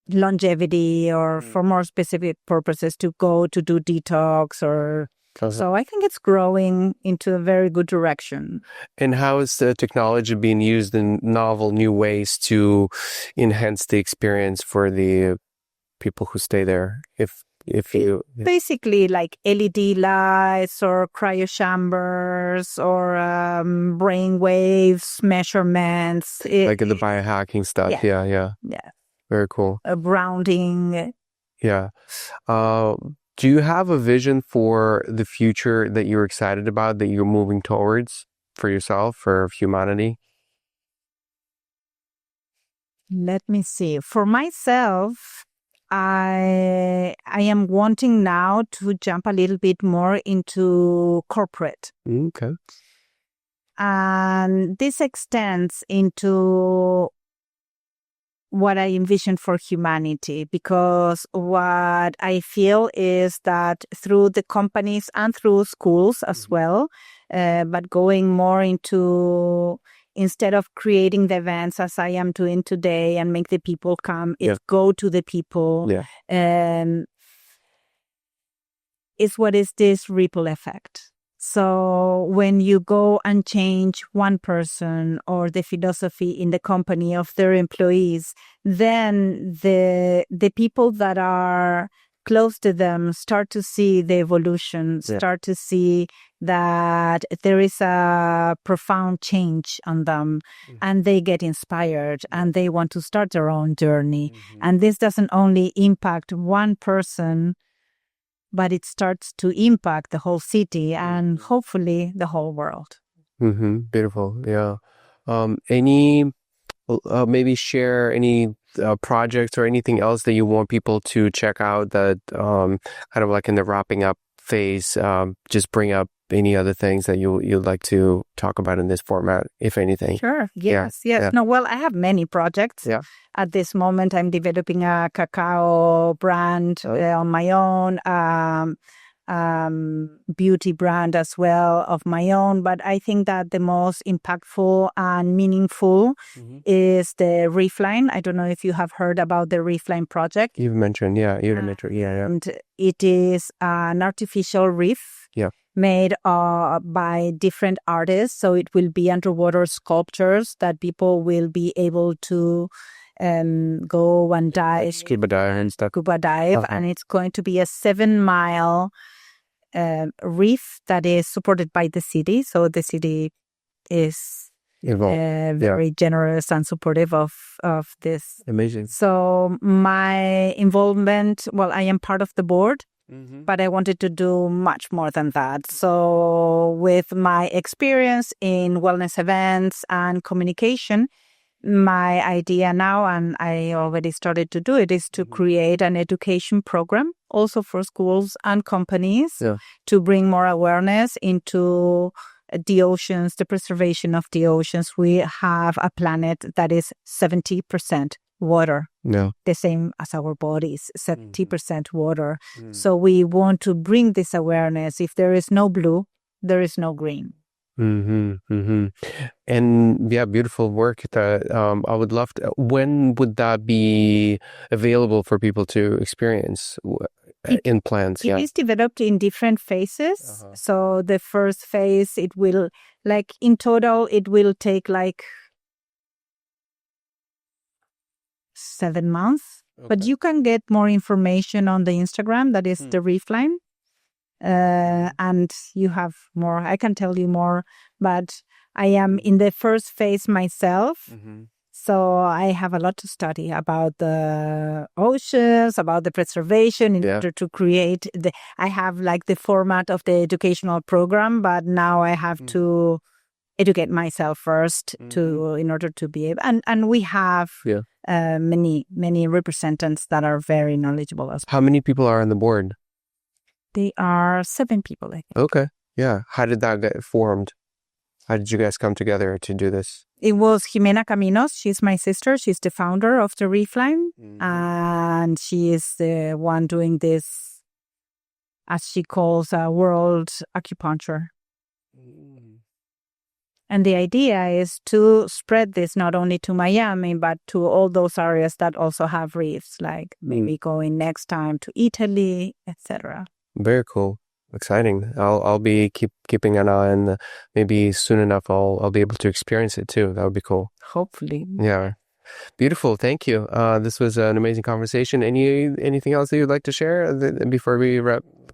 longevity or for more specific purposes to go to do detox or so I think it's growing into a very good direction. And how is the technology being used in novel new ways to enhance the experience for the people who stay there? Basically like LED lights or cryo chambers or brain waves measurements, like the biohacking stuff. Yeah. Very cool. Grounding. Yeah. Do you have a vision for the future that you're excited about, that you're moving towards for yourself, for humanity? Let me see. For myself, I am wanting now to jump a little bit more into corporate. Okay. And this extends into what I envision for humanity, because what I feel is that through the companies and through schools as well, but going more into, instead of creating the events as I am doing today and make the people come, it's go to the people. Is what is this ripple effect? So when you go and change one person or the philosophy in the company of their employees, then the people that are close to them start to see the evolution, start to see that there is a profound change on them, and they get inspired and they want to start their own journey. And this doesn't only impact one person, but it starts to impact the whole city and hopefully the whole world. Beautiful. Yeah. Maybe share any projects or anything else that you want people to check out that kind of like in the wrapping up phase, just bring up any other things that you'd like to talk about in this format, if anything. Sure. Yes. No, well, I have many projects. At this moment, I'm developing a cacao brand on my own, beauty brand as well of my own. But I think that the most impactful and meaningful is the ReefLine. I don't know if you have heard about the ReefLine Project. You've mentioned, And it is an artificial reef. Made by different artists. So it will be underwater sculptures that people will be able to go and dive. Scuba dive and stuff. And it's going to be a 7-mile reef that is supported by the city. So the city is very generous and supportive of this. Amazing. So my involvement, well, I am part of the board. But I wanted to do much more than that. So with my experience in wellness events and communication, my idea now, and I already started to do it, is to create an education program also for schools and companies to bring more awareness into the oceans, the preservation of the oceans. We have a planet that is 70% water, the same as our bodies, 70% water. So we want to bring this awareness. If there is no blue, there is no green. And yeah, beautiful work that I would love to. When would that be available for people to experience in plants? It is developed in different phases. So the first phase, it will, like, in total, it will take like 7 months. But you can get more information on the Instagram, that is the ReefLine. And you have more. I can tell you more, but I am in the first phase myself. So I have a lot to study about the oceans, about the preservation in order to create I have like the format of the educational program, but now I have to educate myself first in order to be able, and we have many representatives that are very knowledgeable as well. How many people are on the board? They are 7 people, I think. Okay. Yeah. How did that get formed? How did you guys come together to do this? It was Agustina Caminos. She's my sister. She's the founder of the ReefLine. And she is the one doing this, as she calls, world acupuncture. And the idea is to spread this not only to Miami, but to all those areas that also have reefs, like maybe going next time to Italy, etc. Very cool. Exciting. I'll be keeping an eye, and maybe soon enough I'll be able to experience it too. That would be cool. Hopefully. Yeah. Beautiful. Thank you. This was an amazing conversation. Anything else that you'd like to share before we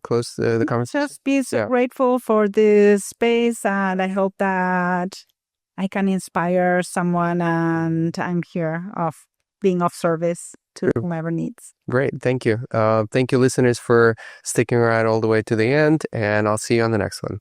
close the conversation? Just be so grateful for this space, and I hope that I can inspire someone, and I'm here being of service to whomever needs. Great. Thank you. Thank you, listeners, for sticking around all the way to the end, and I'll see you on the next one.